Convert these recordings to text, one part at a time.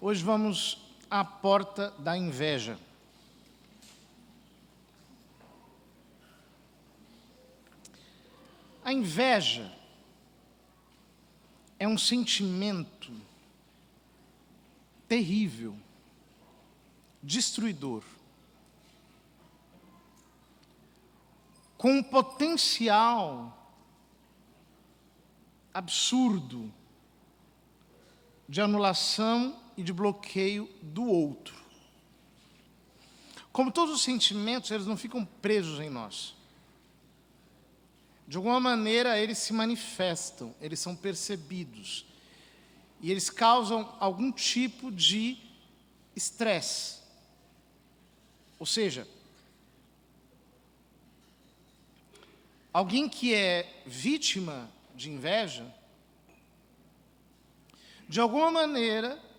Hoje vamos à porta da inveja. A inveja é um sentimento terrível, destruidor, com um potencial absurdo de anulação e de bloqueio do outro. Como todos os sentimentos, eles não ficam presos em nós. De alguma maneira, eles se manifestam, eles são percebidos. E eles causam algum tipo de estresse. Ou seja, alguém que é vítima de inveja, de alguma maneira,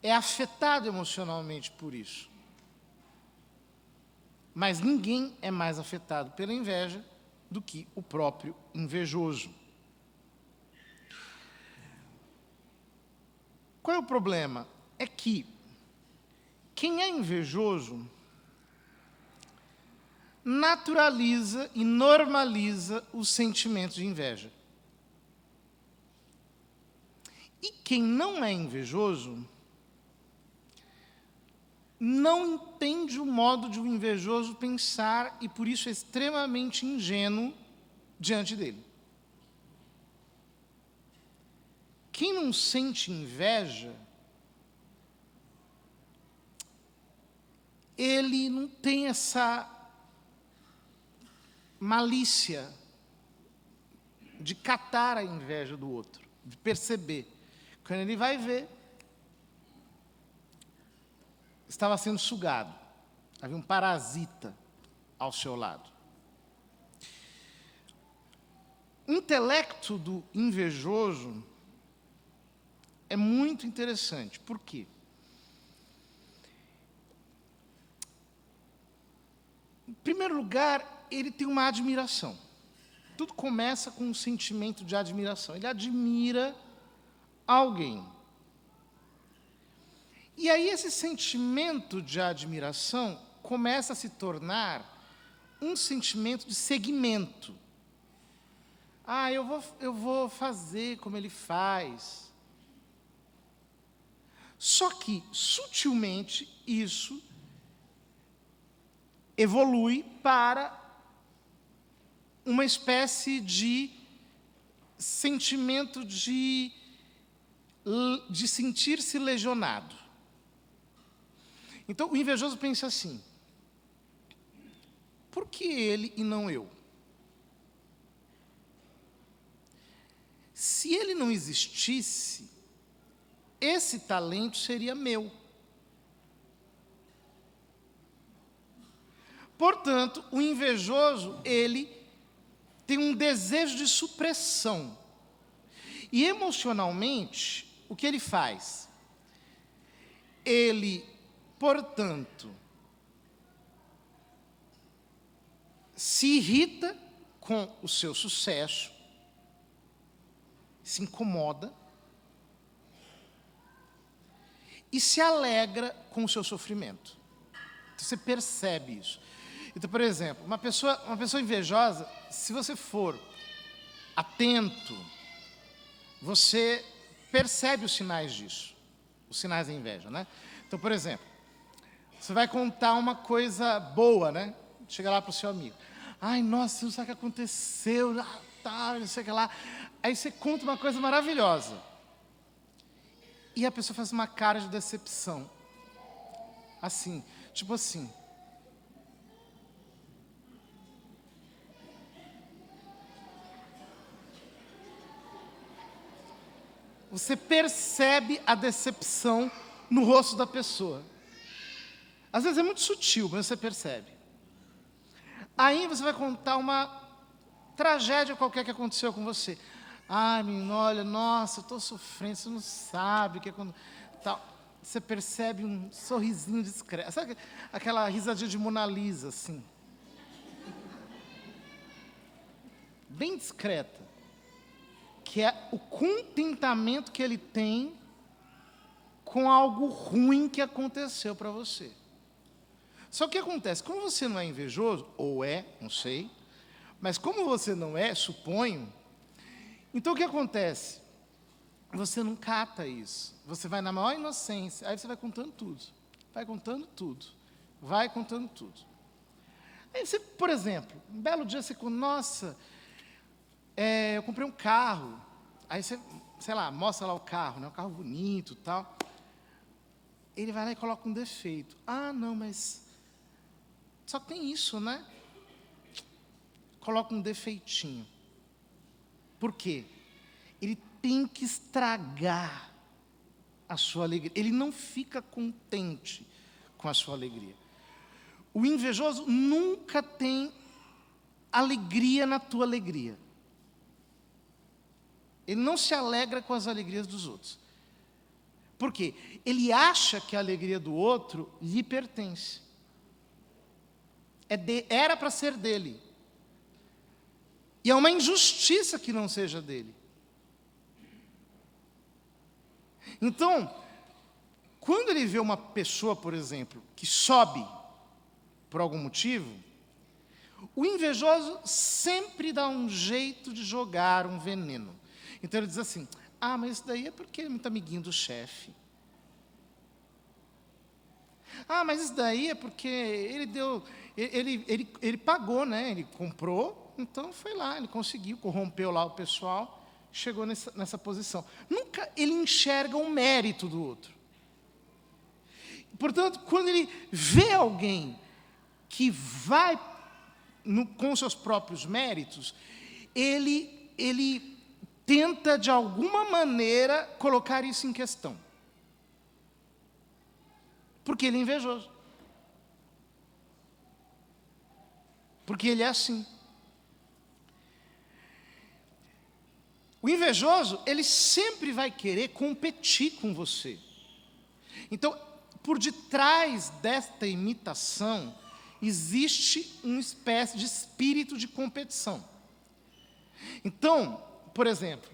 é afetado emocionalmente por isso. Mas ninguém é mais afetado pela inveja do que o próprio invejoso. Qual é o problema? É que quem é invejoso naturaliza e normaliza os sentimentos de inveja. E quem não é invejoso não entende o modo de um invejoso pensar e, por isso, é extremamente ingênuo diante dele. Quem não sente inveja, ele não tem essa malícia de catar a inveja do outro, de perceber. Quando ele vai ver, estava sendo sugado. Havia um parasita ao seu lado. O intelecto do invejoso é muito interessante. Por quê? Em primeiro lugar, ele tem uma admiração. Tudo começa com um sentimento de admiração. Ele admira alguém. E aí esse sentimento de admiração começa a se tornar um sentimento de seguimento. Ah, eu vou fazer como ele faz. Só que, sutilmente, isso evolui para uma espécie de sentimento de sentir-se lesionado. Então, o invejoso pensa assim: por que ele e não eu? Se ele não existisse, esse talento seria meu. Portanto, o invejoso, ele tem um desejo de supressão. E emocionalmente, o que ele faz? Ele, portanto, se irrita com o seu sucesso, se incomoda e se alegra com o seu sofrimento. Então, você percebe isso. Então, por exemplo, uma pessoa invejosa, se você for atento, você percebe os sinais disso, os sinais da inveja, né? Então, por exemplo, você vai contar uma coisa boa, né? Chega lá para o seu amigo. Ai, nossa, você não sabe o que aconteceu, não sei o que lá. Aí você conta uma coisa maravilhosa. E a pessoa faz uma cara de decepção. Assim, tipo assim. Você percebe a decepção no rosto da pessoa. Às vezes é muito sutil, mas você percebe. Aí você vai contar uma tragédia qualquer que aconteceu com você. Ai, menino, olha, nossa, eu estou sofrendo, você não sabe o que aconteceu. Você percebe um sorrisinho discreto. Sabe aquela risadinha de Mona Lisa, assim? Bem discreta. Que é o contentamento que ele tem com algo ruim que aconteceu para você. Só que o que acontece? Como você não é invejoso, ou é, não sei, mas como você não é, suponho, então o que acontece? Você não cata isso. Você vai na maior inocência, aí você vai contando tudo. Vai contando tudo. Vai contando tudo. Aí você, por exemplo, um belo dia você conta, nossa, eu comprei um carro. Aí você, sei lá, mostra lá o carro, né? Um carro bonito e tal. Ele vai lá e coloca um defeito. Ah, não, mas só tem isso, né? Coloca um defeitinho. Por quê? Ele tem que estragar a sua alegria. Ele não fica contente com a sua alegria. O invejoso nunca tem alegria na tua alegria. Ele não se alegra com as alegrias dos outros. Por quê? Ele acha que a alegria do outro lhe pertence. Era para ser dele. E é uma injustiça que não seja dele. Então, quando ele vê uma pessoa, por exemplo, que sobe por algum motivo, o invejoso sempre dá um jeito de jogar um veneno. Então ele diz assim, ah, mas isso daí é porque ele é muito amiguinho do chefe. Ah, mas isso daí é porque ele pagou, né? Ele comprou, então foi lá, ele conseguiu, corrompeu lá o pessoal, chegou nessa posição. Nunca ele enxerga o mérito do outro. Portanto, quando ele vê alguém que vai com seus próprios méritos, ele tenta, de alguma maneira, colocar isso em questão. Porque ele é invejoso. Porque ele é assim. O invejoso, ele sempre vai querer competir com você. Então, por detrás desta imitação, existe uma espécie de espírito de competição. Então, por exemplo,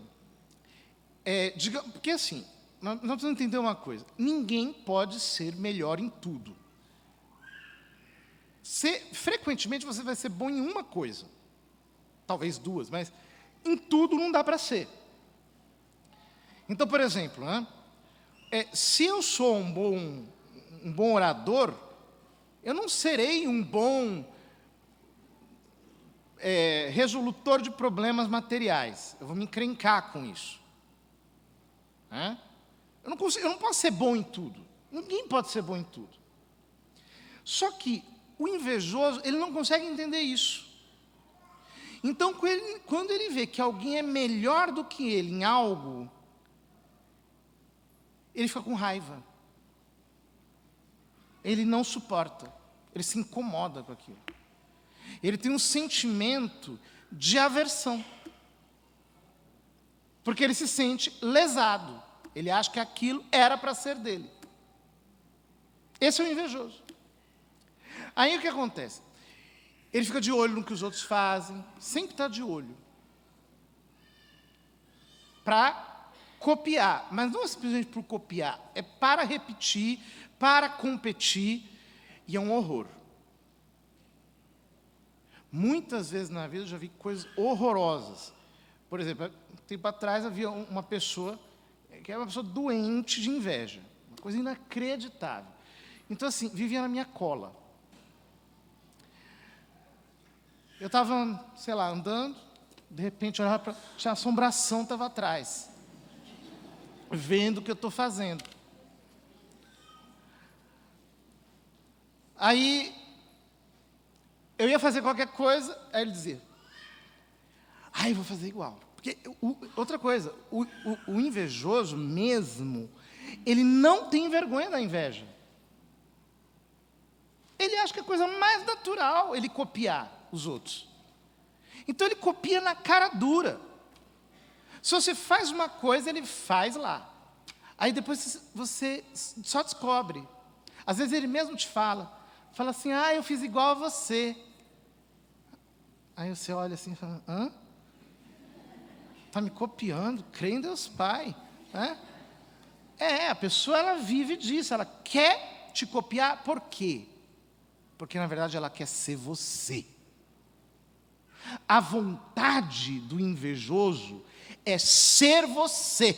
porque assim, nós precisamos entender uma coisa, ninguém pode ser melhor em tudo. Frequentemente você vai ser bom em uma coisa, talvez duas, mas em tudo não dá para ser. Então, por exemplo, né, se eu sou um bom orador, eu não serei um bom resolutor de problemas materiais. Eu vou me encrencar com isso. Né? Eu não posso ser bom em tudo. Ninguém pode ser bom em tudo. Só que o invejoso, ele não consegue entender isso. Então, quando ele vê que alguém é melhor do que ele em algo, ele fica com raiva. Ele não suporta. Ele se incomoda com aquilo. Ele tem um sentimento de aversão. Porque ele se sente lesado. Ele acha que aquilo era para ser dele. Esse é o invejoso. Aí o que acontece? Ele fica de olho no que os outros fazem, sempre está de olho. Para copiar, mas não é simplesmente por copiar, é para repetir, para competir, e é um horror. Muitas vezes na vida eu já vi coisas horrorosas. Por exemplo, um tempo atrás havia uma pessoa que era uma pessoa doente de inveja, uma coisa inacreditável. Então, assim, vivia na minha cola. Eu estava, sei lá, andando, de repente eu olhava para... Tinha assombração, estava atrás, vendo o que eu estou fazendo. Aí, eu ia fazer qualquer coisa, aí ele dizia, eu vou fazer igual. Porque, outra coisa, o invejoso mesmo, ele não tem vergonha da inveja. Ele acha que é a coisa mais natural ele copiar os outros. Então ele copia na cara dura. Se você faz uma coisa, ele faz lá. Aí depois você só descobre. Às vezes ele mesmo te fala assim, eu fiz igual a você. Aí você olha assim e fala, hã? Está me copiando? Crê em Deus Pai. Né? A pessoa ela vive disso, ela quer te copiar, por quê? Porque, na verdade, ela quer ser você. A vontade do invejoso é ser você.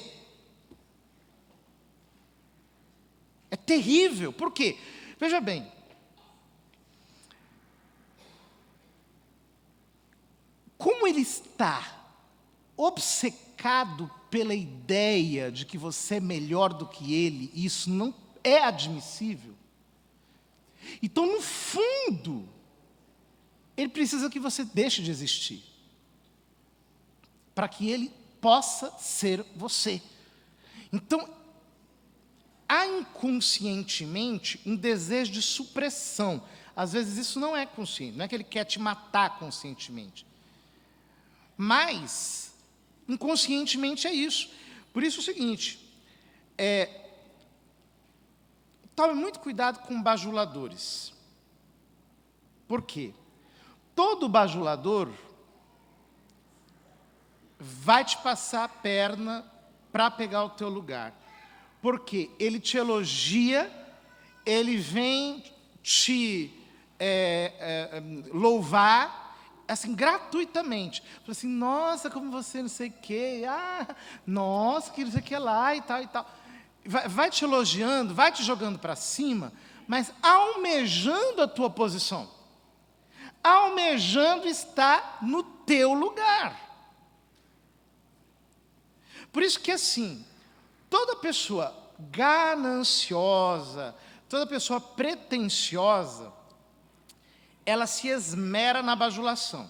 É terrível, por quê? Veja bem, como ele está obcecado pela ideia de que você é melhor do que ele, e isso não é admissível. Então, no fundo, ele precisa que você deixe de existir, para que ele possa ser você. Então, há inconscientemente um desejo de supressão. Às vezes isso não é consciente, não é que ele quer te matar conscientemente. Mas, inconscientemente é isso. Por isso é o seguinte, tome muito cuidado com bajuladores. Por quê? Todo bajulador vai te passar a perna para pegar o teu lugar. Porque ele te elogia, ele vem te louvar, assim, gratuitamente. Fala assim, nossa, como você não sei o quê, nossa, que não sei o que lá e tal e tal. Vai te elogiando, vai te jogando para cima, mas almejando a tua posição. Almejando estar no teu lugar. Por isso que, assim, toda pessoa gananciosa, toda pessoa pretensiosa, ela se esmera na bajulação.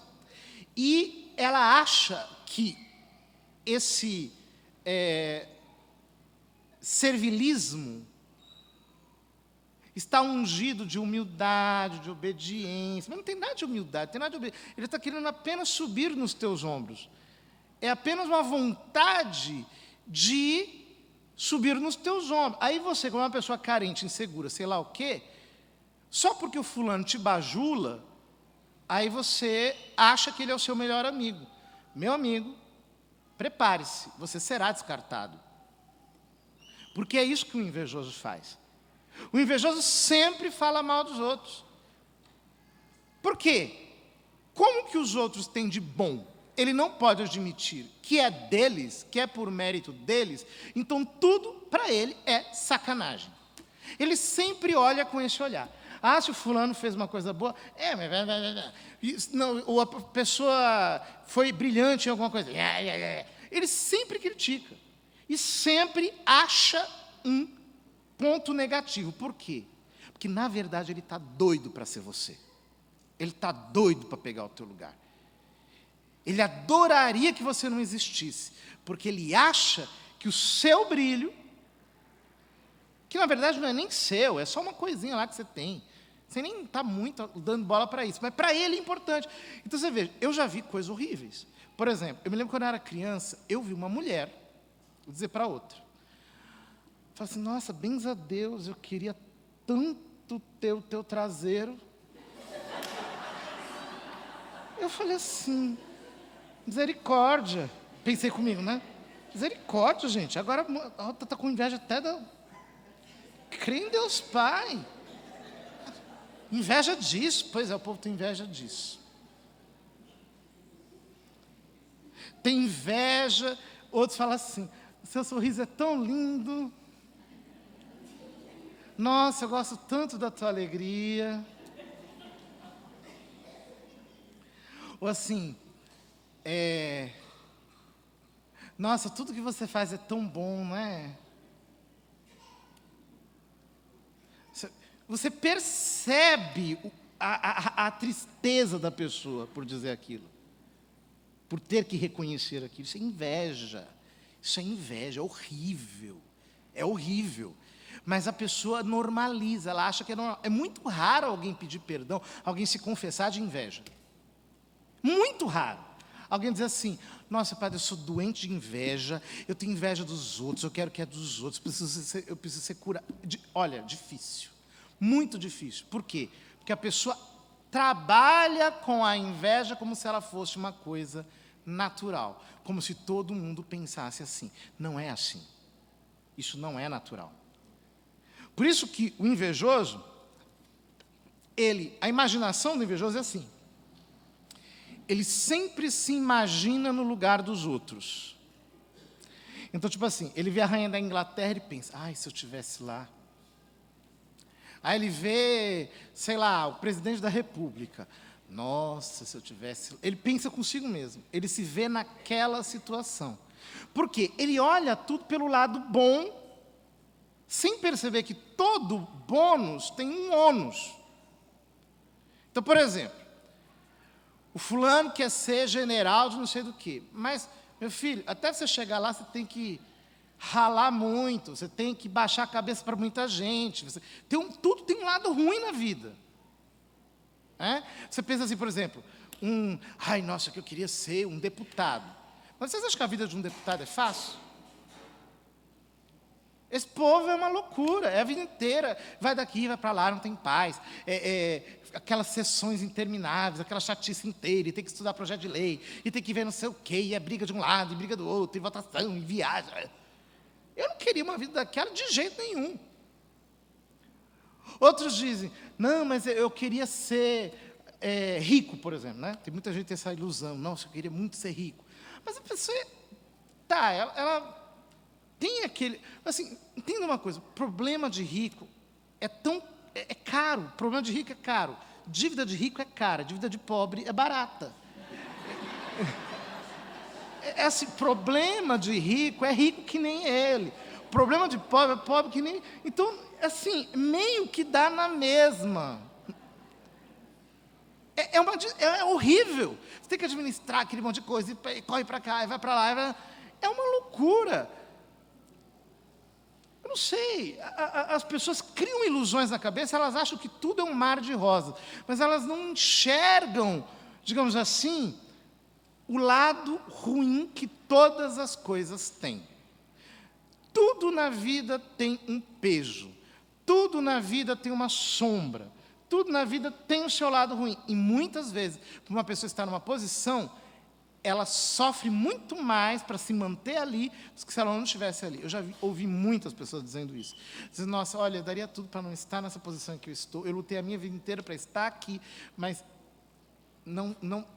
E ela acha que esse servilismo está ungido de humildade, de obediência. Mas não tem nada de humildade, tem nada de obediência. Ele está querendo apenas subir nos teus ombros. É apenas uma vontade de subir nos teus ombros. Aí você, como uma pessoa carente, insegura, sei lá o quê, só porque o fulano te bajula, aí você acha que ele é o seu melhor amigo. Meu amigo, prepare-se, você será descartado. Porque é isso que o invejoso faz. O invejoso sempre fala mal dos outros. Por quê? Como que os outros têm de bom? Ele não pode admitir que é deles, que é por mérito deles, então tudo para ele é sacanagem. Ele sempre olha com esse olhar. Se o fulano fez uma coisa boa, não, ou a pessoa foi brilhante em alguma coisa, ele sempre critica e sempre acha um ponto negativo. Por quê? Porque, na verdade, ele está doido para ser você. Ele está doido para pegar o teu lugar. Ele adoraria que você não existisse, porque ele acha que o seu brilho, que na verdade não é nem seu, é só uma coisinha lá que você tem. Você nem está muito dando bola para isso, mas para ele é importante. Então você veja, eu já vi coisas horríveis. Por exemplo, eu me lembro quando eu era criança, eu vi uma mulher, vou dizer para outra, falei assim, nossa, bens a Deus, eu queria tanto ter o teu traseiro. Eu falei assim, misericórdia. Pensei comigo, né? Misericórdia, gente. Agora a outra está com inveja até da... Crê em Deus Pai. Inveja disso. Pois é, o povo tem inveja disso. Tem inveja. Outros falam assim, seu sorriso é tão lindo. Nossa, eu gosto tanto da tua alegria. Ou assim, nossa, tudo que você faz é tão bom, não é? Você percebe a tristeza da pessoa por dizer aquilo, por ter que reconhecer aquilo. Isso é inveja, é horrível, é horrível. Mas a pessoa normaliza, ela acha que é normal. É muito raro alguém pedir perdão, alguém se confessar de inveja. Muito raro. Alguém diz assim, nossa, padre, eu sou doente de inveja, eu tenho inveja dos outros, eu quero que é dos outros, eu preciso ser curado. Olha, difícil, muito difícil. Por quê? Porque a pessoa trabalha com a inveja como se ela fosse uma coisa natural, como se todo mundo pensasse assim. Não é assim. Isso não é natural. Por isso que o invejoso, a imaginação do invejoso é assim. Ele sempre se imagina no lugar dos outros. Então, tipo assim, ele vê a rainha da Inglaterra e pensa, ai, se eu estivesse lá. Aí ele vê, sei lá, o presidente da República. Nossa, se eu tivesse... Ele pensa consigo mesmo. Ele se vê naquela situação. Por quê? Ele olha tudo pelo lado bom, sem perceber que todo bônus tem um ônus. Então, por exemplo, o fulano quer ser general de não sei do quê. Mas, meu filho, até você chegar lá, você tem que ralar muito, você tem que baixar a cabeça para muita gente. Tudo tem um lado ruim na vida. Você pensa assim, por exemplo, ai, nossa, que eu queria ser um deputado. Mas vocês acham que a vida de um deputado é fácil? Esse povo é uma loucura, é a vida inteira. Vai daqui, vai para lá, não tem paz. Aquelas sessões intermináveis, aquela chatice inteira, e tem que estudar projeto de lei, e tem que ver não sei o quê, e é briga de um lado, e briga do outro, e votação, e viagem. Eu não queria uma vida daquela de jeito nenhum. Outros dizem, não, mas eu queria ser rico, por exemplo. Né? Tem muita gente que tem essa ilusão, nossa, eu queria muito ser rico. Mas a pessoa, ela tem aquele... Assim, entenda uma coisa, problema de rico é caro, problema de rico é caro, dívida de rico é cara, dívida de pobre é barata. Esse problema de rico é rico que nem ele, problema de pobre é pobre que nem... Então, assim, meio que dá na mesma. É horrível. Você tem que administrar aquele monte de coisa, e corre para cá, e vai para lá. É uma loucura. Eu não sei, as pessoas criam ilusões na cabeça, elas acham que tudo é um mar de rosas, mas elas não enxergam, digamos assim, o lado ruim que todas as coisas têm. Tudo na vida tem um peso, tudo na vida tem uma sombra, tudo na vida tem o seu lado ruim. E muitas vezes, para uma pessoa estar numa posição, ela sofre muito mais para se manter ali do que se ela não estivesse ali. Eu já ouvi muitas pessoas dizendo isso. Dizendo, nossa, olha, eu daria tudo para não estar nessa posição em que eu estou. Eu lutei a minha vida inteira para estar aqui, mas não,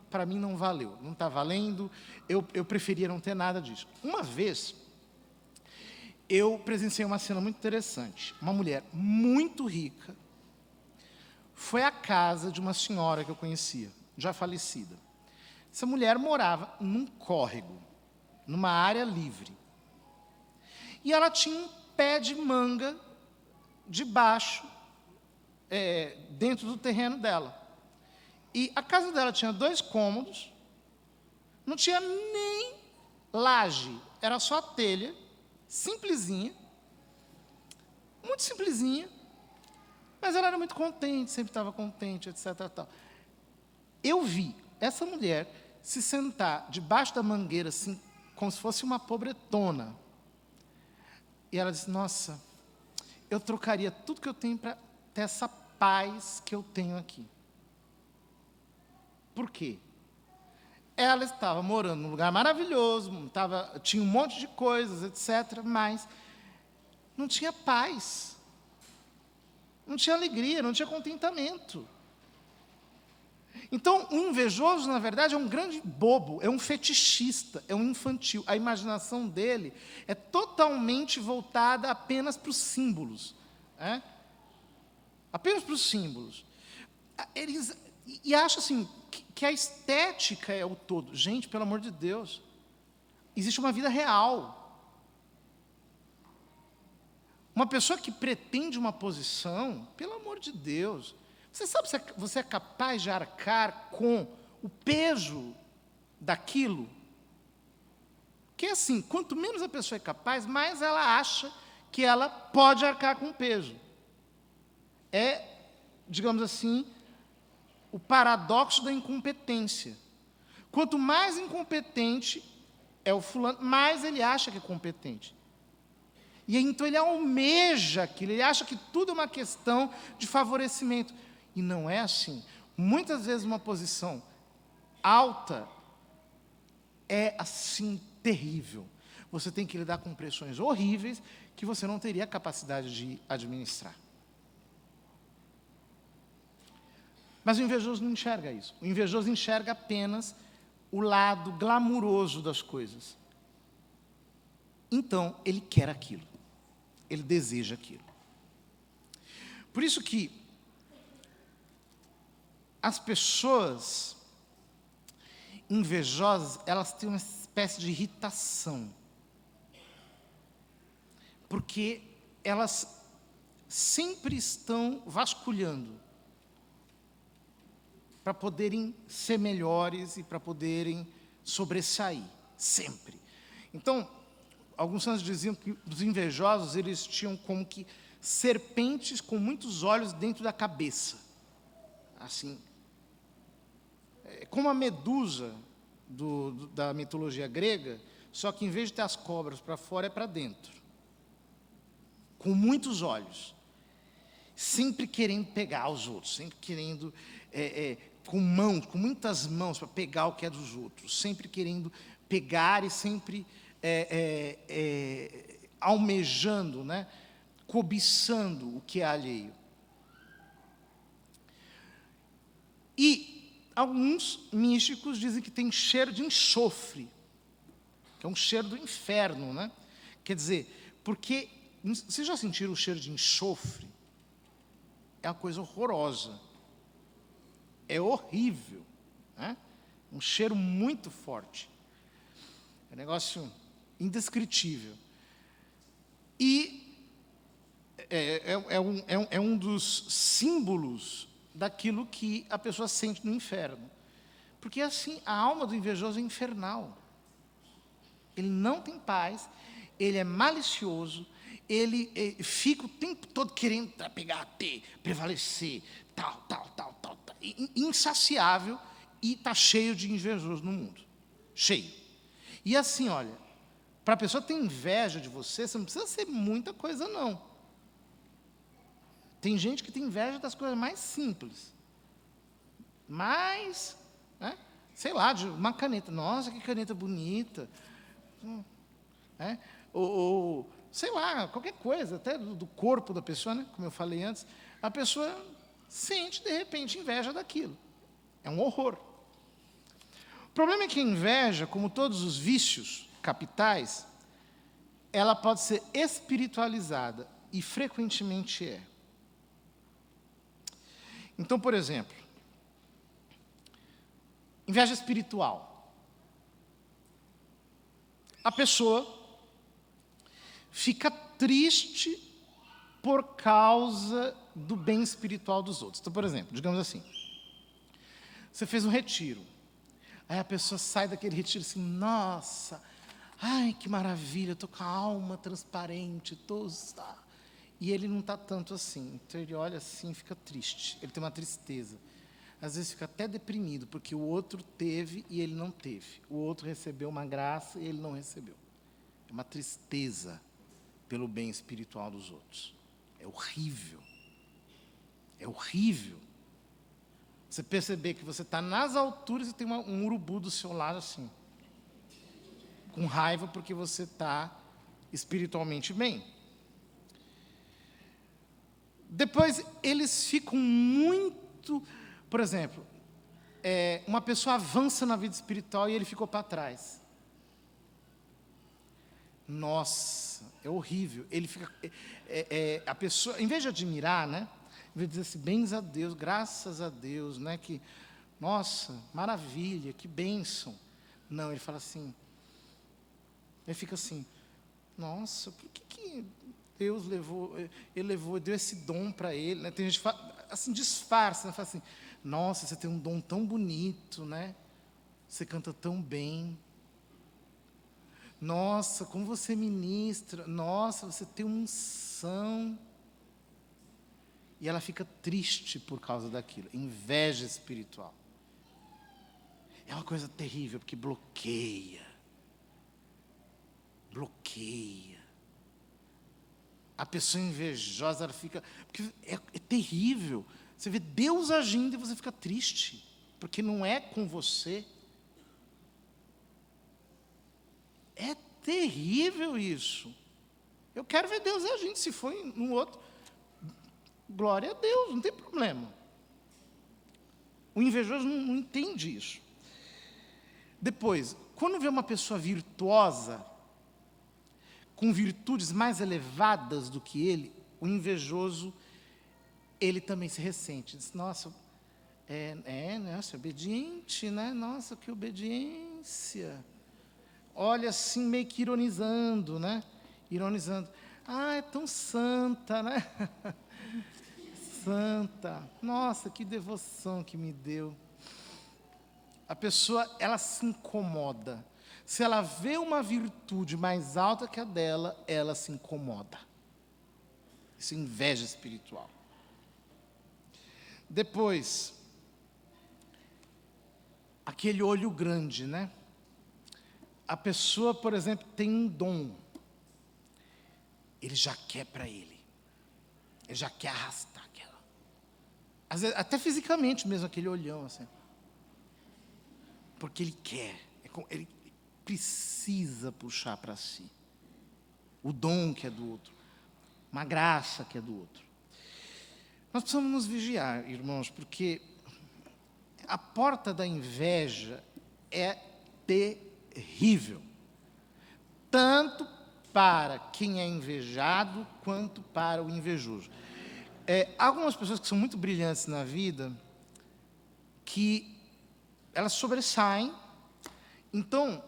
para mim não valeu. Não está valendo, eu preferia não ter nada disso. Uma vez, eu presenciei uma cena muito interessante. Uma mulher muito rica foi à casa de uma senhora que eu conhecia, já falecida. Essa mulher morava num córrego, numa área livre. E ela tinha um pé de manga debaixo, dentro do terreno dela. E a casa dela tinha 2 cômodos, não tinha nem laje, era só telha, simplesinha, muito simplesinha, mas ela era muito contente, sempre estava contente, etc. Tal. Eu vi essa mulher se sentar debaixo da mangueira, assim, como se fosse uma pobretona. E ela disse, nossa, eu trocaria tudo que eu tenho para ter essa paz que eu tenho aqui. Por quê? Ela estava morando num lugar maravilhoso, tinha um monte de coisas, etc., mas não tinha paz, não tinha alegria, não tinha contentamento. Então, o invejoso, na verdade, é um grande bobo, é um fetichista, é um infantil. A imaginação dele é totalmente voltada apenas para os símbolos. Apenas para os símbolos. E acha assim, que a estética é o todo. Gente, pelo amor de Deus, existe uma vida real. Uma pessoa que pretende uma posição, pelo amor de Deus... Você sabe se você é capaz de arcar com o peso daquilo? Porque, assim, quanto menos a pessoa é capaz, mais ela acha que ela pode arcar com o peso. É, digamos assim, o paradoxo da incompetência. Quanto mais incompetente é o fulano, mais ele acha que é competente. E aí, então ele almeja aquilo, ele acha que tudo é uma questão de favorecimento. E não é assim. Muitas vezes uma posição alta é assim terrível. você tem que lidar com pressões horríveis que você não teria capacidade de administrar. Mas o invejoso não enxerga isso. O invejoso enxerga apenas o lado glamuroso das coisas. Então, ele quer aquilo. Ele deseja aquilo. Por isso que as pessoas invejosas, elas têm uma espécie de irritação. Porque elas sempre estão vasculhando para poderem ser melhores e para poderem sobressair, sempre. Então, alguns santos diziam que os invejosos, eles tinham como que serpentes com muitos olhos dentro da cabeça. Assim, como a medusa da mitologia grega, só que em vez de ter as cobras para fora, é para dentro. Com muitos olhos. Sempre querendo pegar os outros, sempre querendo... com muitas mãos para pegar o que é dos outros, sempre querendo pegar e sempre almejando, né? Cobiçando o que é alheio. E alguns místicos dizem que tem cheiro de enxofre, que é um cheiro do inferno, né? Quer dizer, porque, vocês já sentiram o cheiro de enxofre? É uma coisa horrorosa. É horrível, né? Um cheiro muito forte. É um negócio indescritível. E é um dos símbolos daquilo que a pessoa sente no inferno. Porque assim, a alma do invejoso é infernal. Ele não tem paz, ele é malicioso, ele fica o tempo todo querendo pegar, ter, prevalecer, tal, insaciável, e está cheio de invejoso no mundo. Cheio. E assim, olha, para a pessoa ter inveja de você, você não precisa ser muita coisa, não. Tem gente que tem inveja das coisas mais simples. Mas, né, sei lá, de uma caneta. Nossa, que caneta bonita. Ou, sei lá, qualquer coisa, até do corpo da pessoa, né, como eu falei antes. A pessoa sente, de repente, inveja daquilo. É um horror. O problema é que a inveja, como todos os vícios capitais, ela pode ser espiritualizada, e frequentemente é. Então, por exemplo, inveja espiritual. A pessoa fica triste por causa do bem espiritual dos outros. Então, por exemplo, digamos assim, você fez um retiro, aí a pessoa sai daquele retiro assim, nossa, ai, que maravilha, eu estou com a alma transparente, e ele não está tanto assim. Então, ele olha assim e fica triste, ele tem uma tristeza. Às vezes fica até deprimido, porque o outro teve e ele não teve. O outro recebeu uma graça e ele não recebeu. É uma tristeza pelo bem espiritual dos outros. É horrível. É horrível. Você perceber que você está nas alturas e tem um urubu do seu lado assim, com raiva porque você está espiritualmente bem. Depois, eles ficam muito... Por exemplo, uma pessoa avança na vida espiritual e ele ficou para trás. Nossa, é horrível. Ele fica... a pessoa, em vez de admirar, né? Em vez de dizer assim, bens a Deus, graças a Deus, né? Que, nossa, maravilha, que bênção. Não, ele fala assim... Ele fica assim, nossa, por que Deus deu esse dom para ele, né? Tem gente que fala, assim, disfarça, né? Fala assim, nossa, você tem um dom tão bonito, né? Você canta tão bem. Nossa, como você ministra. Nossa, você tem uma unção. E ela fica triste por causa daquilo. Inveja espiritual. É uma coisa terrível, porque bloqueia. Bloqueia. A pessoa invejosa, ela fica... Porque é terrível. Você vê Deus agindo e você fica triste, porque não é com você. É terrível isso. Eu quero ver Deus agindo. Se for no outro, glória a Deus, não tem problema. O invejoso não entende isso. Depois, quando vê uma pessoa virtuosa, com virtudes mais elevadas do que ele, o invejoso, ele também se ressente. Diz, nossa, nossa, obediente, né? Nossa, que obediência. Olha assim, meio que ironizando, né? Ironizando. Ah, é tão santa, né? Santa. Nossa, que devoção que me deu. A pessoa, ela se incomoda. Se ela vê uma virtude mais alta que a dela, ela se incomoda. Isso é inveja espiritual. Depois, aquele olho grande, né? A pessoa, por exemplo, tem um dom. Ele já quer para ele. Ele já quer arrastar aquela. Às vezes, até fisicamente mesmo, aquele olhão assim. Porque ele quer. Ele precisa puxar para si. O dom que é do outro. Uma graça que é do outro. Nós precisamos nos vigiar, irmãos, porque a porta da inveja é terrível. Tanto para quem é invejado, quanto para o invejoso. Há algumas pessoas que são muito brilhantes na vida, que elas sobressaem, então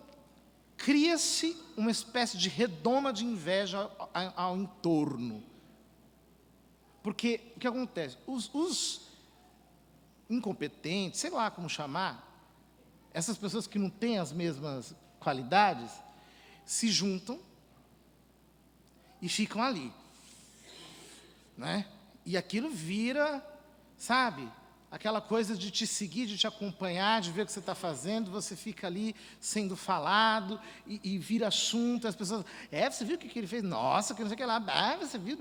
cria-se uma espécie de redoma de inveja ao entorno. Porque o que acontece? Os incompetentes, sei lá como chamar, essas pessoas que não têm as mesmas qualidades, se juntam e ficam ali, né? E aquilo vira, sabe, aquela coisa de te seguir, de te acompanhar, de ver o que você está fazendo, você fica ali sendo falado e vira assunto, as pessoas, você viu o que ele fez? Nossa, que não sei o que lá, você viu,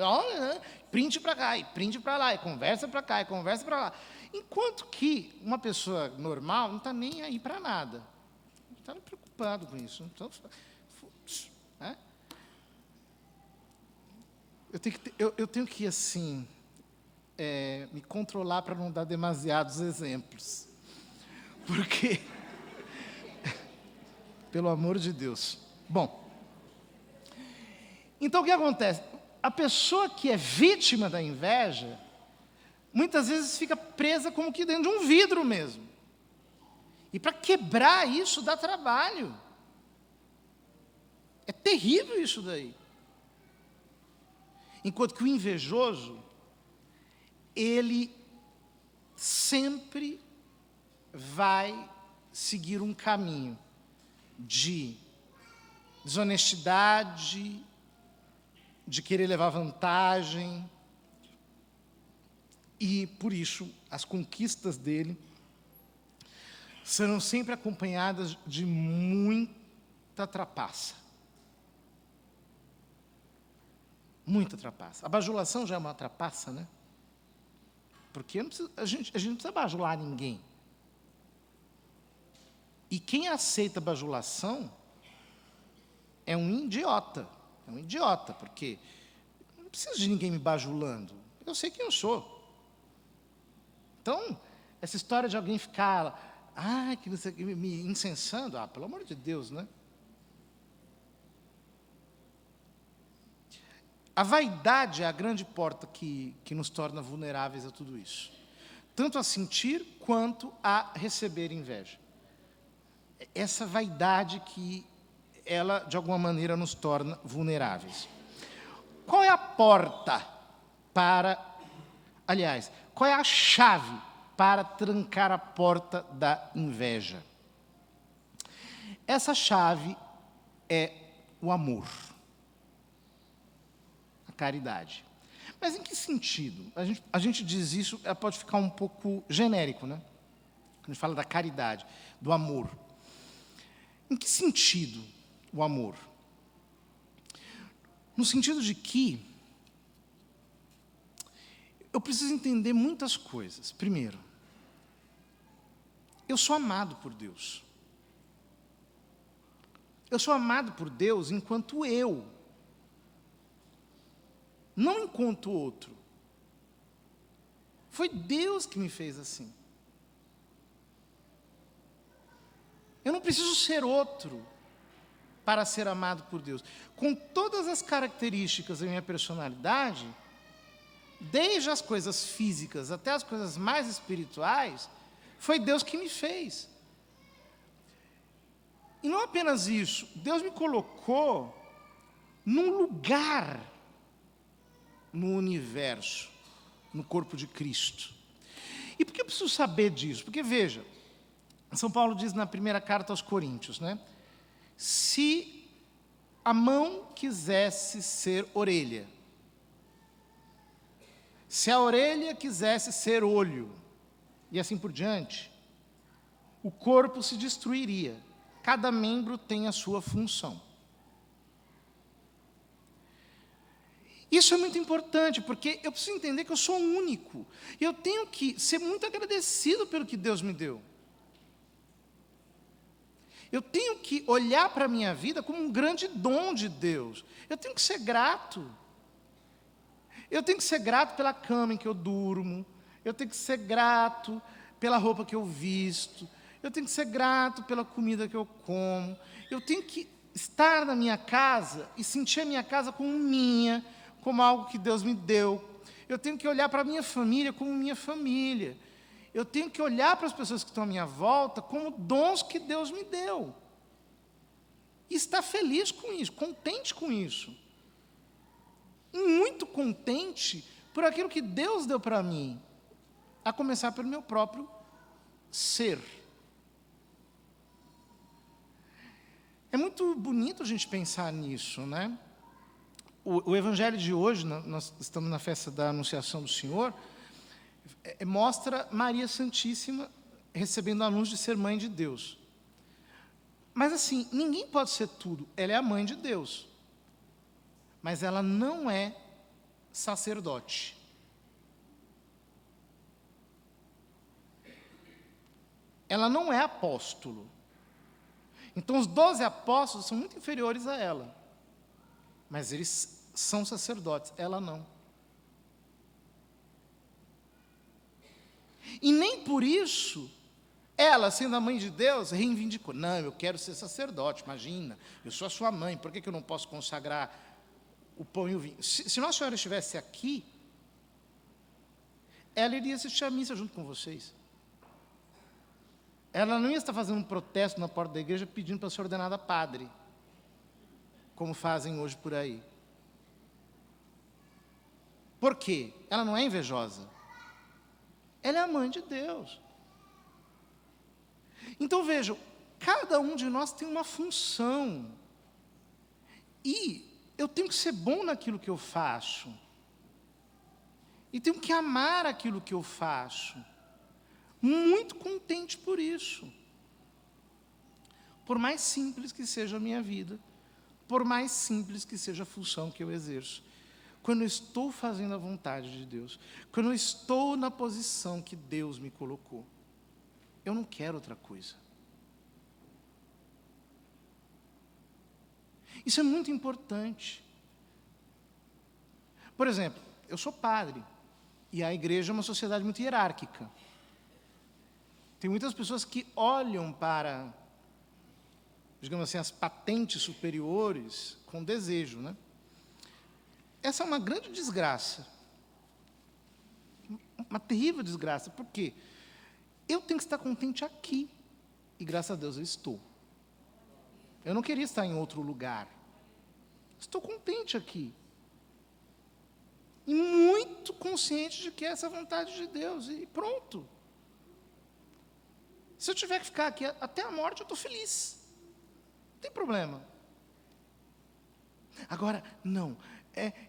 olha, print para cá, e print para lá, e conversa para cá, e conversa para lá. Enquanto que uma pessoa normal não está nem aí para nada, não está preocupado com isso, então, né? Eu tenho que, assim, me controlar para não dar demasiados exemplos. Porque, pelo amor de Deus. Bom, então o que acontece? A pessoa que é vítima da inveja, muitas vezes fica presa como que dentro de um vidro mesmo. E para quebrar isso dá trabalho. É terrível isso daí. Enquanto que o invejoso, ele sempre vai seguir um caminho de desonestidade, de querer levar vantagem, e, por isso, as conquistas dele serão sempre acompanhadas de muita trapaça. Muita trapaça. A bajulação já é uma trapaça, né? Porque a gente não precisa bajular ninguém. E quem aceita bajulação é um idiota. É um idiota, porque não preciso de ninguém me bajulando. Eu sei quem eu sou. Então, essa história de alguém ficar, que você me incensando, pelo amor de Deus, né? A vaidade é a grande porta que nos torna vulneráveis a tudo isso. Tanto a sentir, quanto a receber inveja. Essa vaidade que ela, de alguma maneira, nos torna vulneráveis. Qual é a porta para... Aliás, qual é a chave para trancar a porta da inveja? Essa chave é o amor. Caridade. Mas em que sentido? A gente diz isso, ela pode ficar um pouco genérico, né? Quando a gente fala da caridade, do amor. Em que sentido o amor? No sentido de que eu preciso entender muitas coisas. Primeiro, eu sou amado por Deus. Eu sou amado por Deus enquanto eu, não enquanto outro. Foi Deus que me fez assim. Eu não preciso ser outro para ser amado por Deus. Com todas as características da minha personalidade, desde as coisas físicas até as coisas mais espirituais, foi Deus que me fez. E não apenas isso, Deus me colocou num lugar no universo, no corpo de Cristo. E por que eu preciso saber disso? Porque, veja, São Paulo diz na primeira carta aos Coríntios, né? Se a mão quisesse ser orelha, se a orelha quisesse ser olho, e assim por diante, o corpo se destruiria. Cada membro tem a sua função. Isso é muito importante, porque eu preciso entender que eu sou único. E eu tenho que ser muito agradecido pelo que Deus me deu. Eu tenho que olhar para a minha vida como um grande dom de Deus. Eu tenho que ser grato. Eu tenho que ser grato pela cama em que eu durmo. Eu tenho que ser grato pela roupa que eu visto. Eu tenho que ser grato pela comida que eu como. Eu tenho que estar na minha casa e sentir a minha casa como minha, como algo que Deus me deu. Eu tenho que olhar para a minha família como minha família. Eu tenho que olhar para as pessoas que estão à minha volta como dons que Deus me deu. E estar feliz com isso, contente com isso. E muito contente por aquilo que Deus deu para mim, a começar pelo meu próprio ser. É muito bonito a gente pensar nisso, né? O evangelho de hoje, nós estamos na festa da Anunciação do Senhor, mostra Maria Santíssima recebendo o anúncio de ser mãe de Deus. Mas assim, ninguém pode ser tudo. Ela é a mãe de Deus. Mas ela não é sacerdote. Ela não é apóstolo. Então, os 12 apóstolos são muito inferiores a ela. Mas eles são sacerdotes, ela não. E nem por isso, ela, sendo a mãe de Deus, reivindicou. Não, eu quero ser sacerdote, imagina. Eu sou a sua mãe, por que eu não posso consagrar o pão e o vinho? Se Nossa Senhora estivesse aqui, ela iria assistir a missa junto com vocês. Ela não ia estar fazendo um protesto na porta da igreja pedindo para ser ordenada padre, como fazem hoje por aí. Por quê? Ela não é invejosa. Ela é a mãe de Deus. Então vejam, cada um de nós tem uma função. E eu tenho que ser bom naquilo que eu faço. E tenho que amar aquilo que eu faço. Muito contente por isso. Por mais simples que seja a minha vida, por mais simples que seja a função que eu exerço. Quando eu estou fazendo a vontade de Deus, quando eu estou na posição que Deus me colocou, eu não quero outra coisa. Isso é muito importante. Por exemplo, eu sou padre, e a igreja é uma sociedade muito hierárquica. Tem muitas pessoas que olham para, digamos assim, as patentes superiores com desejo, né? Essa é uma grande desgraça. Uma terrível desgraça. Por quê? Eu tenho que estar contente aqui. E graças a Deus eu estou. Eu não queria estar em outro lugar. Estou contente aqui. E muito consciente de que essa é a vontade de Deus. E pronto. Se eu tiver que ficar aqui até a morte, eu estou feliz. Não tem problema. Agora, não.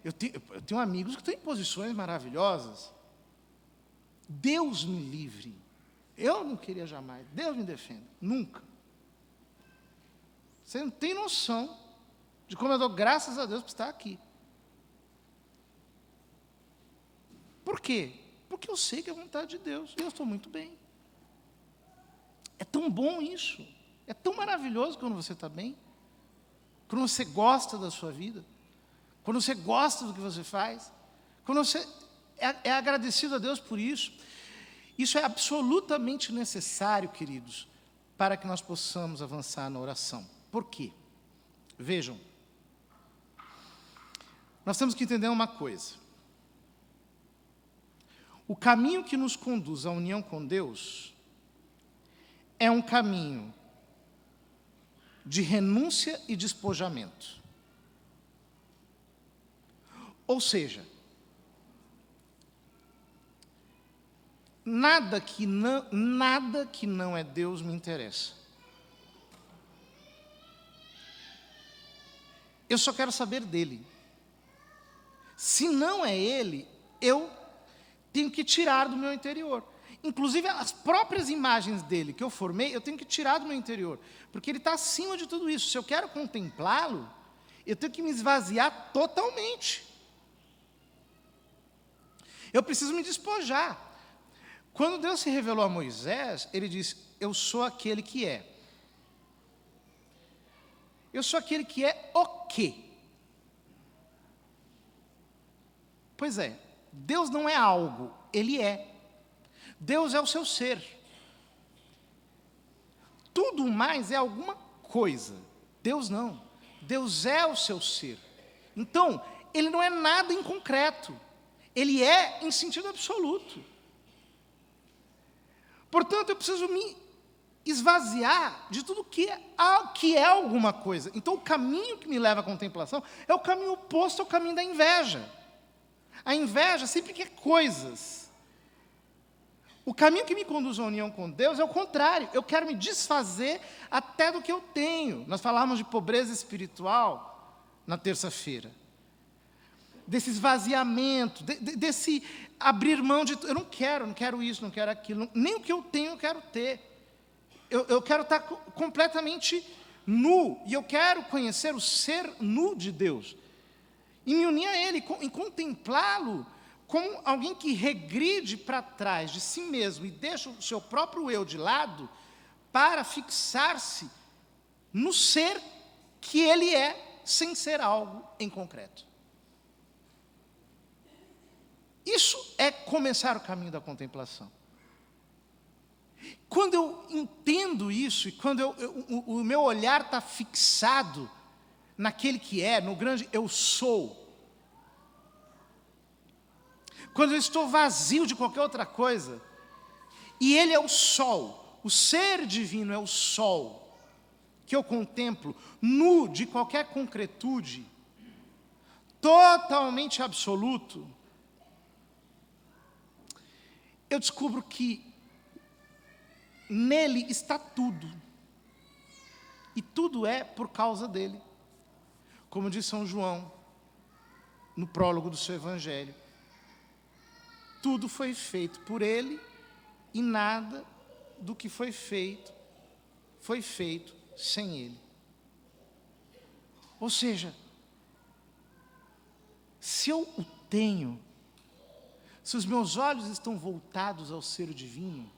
Eu tenho amigos que estão em posições maravilhosas. Deus me livre. Eu não queria jamais. Deus me defenda. Nunca. Você não tem noção de como eu dou graças a Deus por estar aqui. Por quê? Porque eu sei que é a vontade de Deus. E eu estou muito bem. É tão bom isso. É tão maravilhoso quando você está bem. quando você gosta da sua vida, quando você gosta do que você faz, quando você é agradecido a Deus por isso. Isso é absolutamente necessário, queridos, para que nós possamos avançar na oração. Por quê? Vejam, nós temos que entender uma coisa. O caminho que nos conduz à união com Deus é um caminho de renúncia e despojamento. Ou seja, nada que não é Deus me interessa. Eu só quero saber dele. Se não é ele, eu tenho que tirar do meu interior. Inclusive, as próprias imagens dele que eu formei, eu tenho que tirar do meu interior. Porque ele está acima de tudo isso. Se eu quero contemplá-lo, eu tenho que me esvaziar totalmente. Eu preciso me despojar. Quando Deus se revelou a Moisés, ele disse: eu sou aquele que é. Eu sou aquele que é o quê? Pois é, Deus não é algo, Ele é. Deus é o seu ser. Tudo mais é alguma coisa. Deus não. Deus é o seu ser. Então, Ele não é nada em concreto. Ele é em sentido absoluto. Portanto, eu preciso me esvaziar de tudo que é alguma coisa. Então, o caminho que me leva à contemplação é o caminho oposto ao caminho da inveja. A inveja sempre quer coisas. O caminho que me conduz à união com Deus é o contrário. Eu quero me desfazer até do que eu tenho. Nós falávamos de pobreza espiritual na terça-feira. Desse esvaziamento, desse abrir mão de... Eu não quero isso, não quero aquilo. Nem o que eu tenho eu quero ter. Eu quero estar completamente nu. E eu quero conhecer o ser nu de Deus. E me unir a Ele, e contemplá-lo como alguém que regride para trás de si mesmo e deixa o seu próprio eu de lado para fixar-se no ser que Ele é, sem ser algo em concreto. Isso é começar o caminho da contemplação. Quando eu entendo isso, e quando o meu olhar está fixado naquele que é, no grande eu sou, quando eu estou vazio de qualquer outra coisa, e Ele é o sol, o ser divino é o sol, que eu contemplo, nu de qualquer concretude, totalmente absoluto, eu descubro que nele está tudo, e tudo é por causa dele. Como diz São João, no prólogo do seu Evangelho, tudo foi feito por Ele, e nada do que foi feito sem Ele. Ou seja, se eu o tenho, se os meus olhos estão voltados ao ser divino,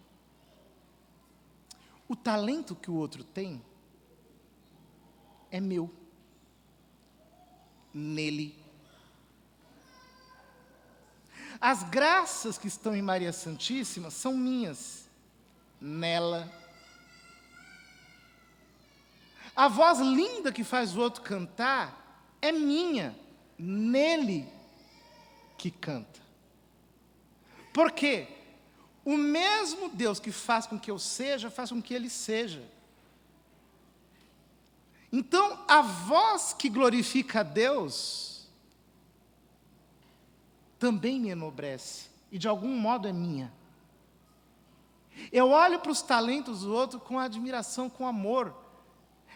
o talento que o outro tem é meu, nele. As graças que estão em Maria Santíssima são minhas, nela. A voz linda que faz o outro cantar é minha, nele que canta. Por quê? O mesmo Deus que faz com que eu seja, faz com que Ele seja. Então, a voz que glorifica a Deus também me enobrece, e de algum modo é minha. Eu olho para os talentos do outro com admiração, com amor.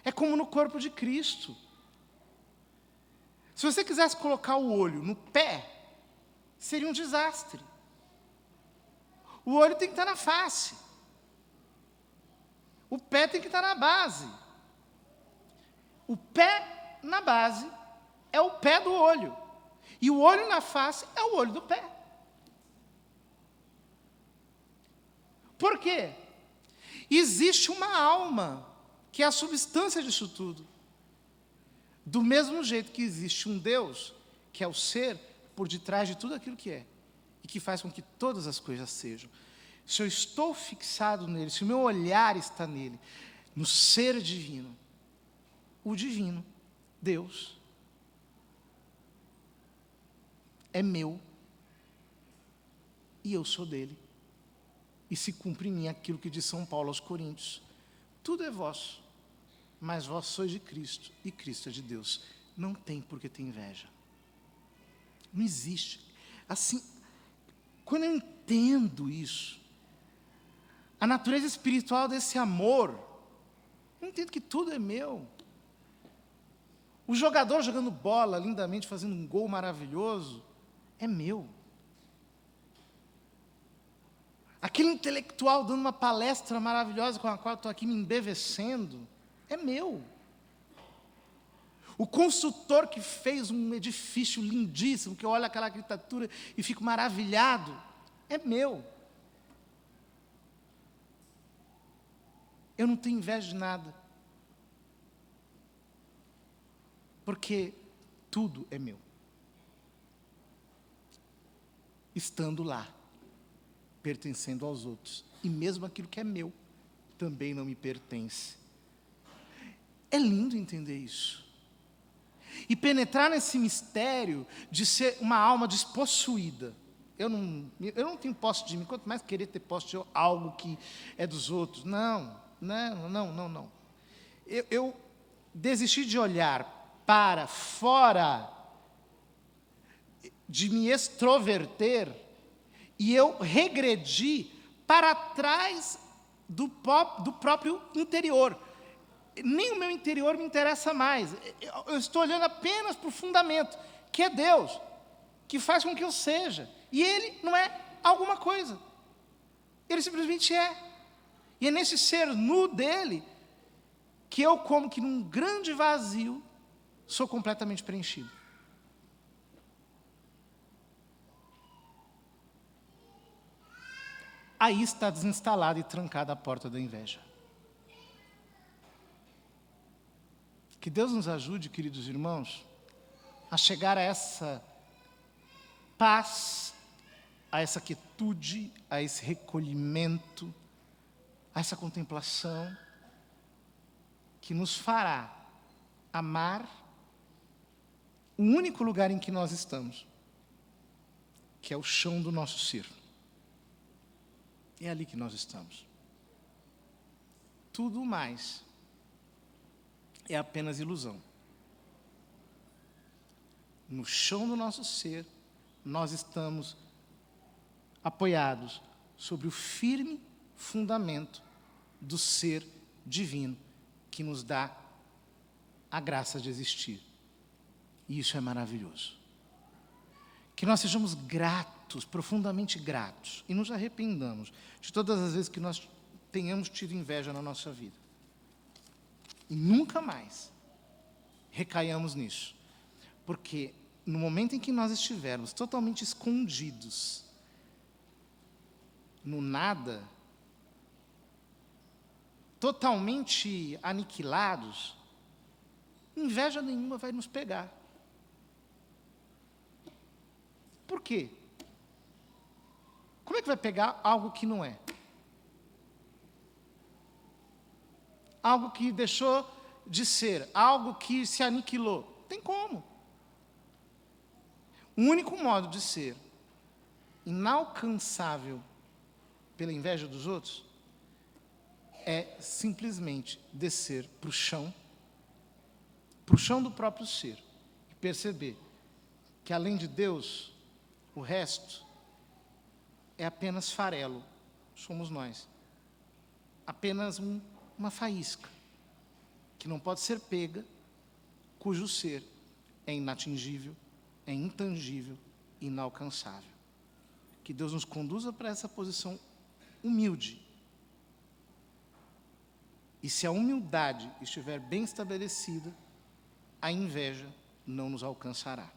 É como no corpo de Cristo. Se você quisesse colocar o olho no pé, seria um desastre. O olho tem que estar na face. O pé tem que estar na base. O pé na base é o pé do olho. E o olho na face é o olho do pé. Por quê? Existe uma alma, que é a substância disso tudo. Do mesmo jeito que existe um Deus, que é o ser por detrás de tudo aquilo que é, e que faz com que todas as coisas sejam. Se eu estou fixado nele, se o meu olhar está nele, no ser divino, o divino, Deus, é meu, e eu sou dele. E se cumpre em mim aquilo que diz São Paulo aos Coríntios: tudo é vosso, mas vós sois de Cristo, e Cristo é de Deus. Não tem por que ter inveja. Não existe. Assim, quando eu entendo isso, a natureza espiritual desse amor, eu entendo que tudo é meu. O jogador jogando bola lindamente, fazendo um gol maravilhoso, é meu. Aquele intelectual dando uma palestra maravilhosa com a qual eu estou aqui me embevecendo, é meu. O construtor que fez um edifício lindíssimo, que eu olho aquela arquitetura e fico maravilhado, é meu. Eu não tenho inveja de nada, porque tudo é meu. Estando lá, pertencendo aos outros. E mesmo aquilo que é meu, também não me pertence. É lindo entender isso. E penetrar nesse mistério de ser uma alma despossuída. Eu não tenho posse de mim, quanto mais querer ter posse de algo que é dos outros. Não. Eu desisti de olhar para fora, de me extroverter, e eu regredi para trás do próprio interior. Nem o meu interior me interessa mais. Eu estou olhando apenas para o fundamento, que é Deus, que faz com que eu seja. E Ele não é alguma coisa. Ele simplesmente é. E é nesse ser nu dele que eu, como que num grande vazio, sou completamente preenchido. Aí está desinstalada e trancada a porta da inveja. Que Deus nos ajude, queridos irmãos, a chegar a essa paz, a essa quietude, a esse recolhimento, a essa contemplação, que nos fará amar o único lugar em que nós estamos, que é o chão do nosso ser. É ali que nós estamos. Tudo mais é apenas ilusão. No chão do nosso ser, nós estamos apoiados sobre o firme fundamento do ser divino que nos dá a graça de existir. E isso é maravilhoso. Que nós sejamos gratos, profundamente gratos, e nos arrependamos de todas as vezes que nós tenhamos tido inveja na nossa vida. E nunca mais recaiamos nisso. Porque no momento em que nós estivermos totalmente escondidos no nada, totalmente aniquilados, inveja nenhuma vai nos pegar. Por quê? Como é que vai pegar algo que não é? Algo que deixou de ser, algo que se aniquilou. Tem como. O único modo de ser inalcançável pela inveja dos outros é simplesmente descer para o chão do próprio ser, e perceber que além de Deus, o resto é apenas farelo, somos nós. Apenas uma faísca, que não pode ser pega, cujo ser é inatingível, é intangível, inalcançável. Que Deus nos conduza para essa posição humilde. E se a humildade estiver bem estabelecida, a inveja não nos alcançará.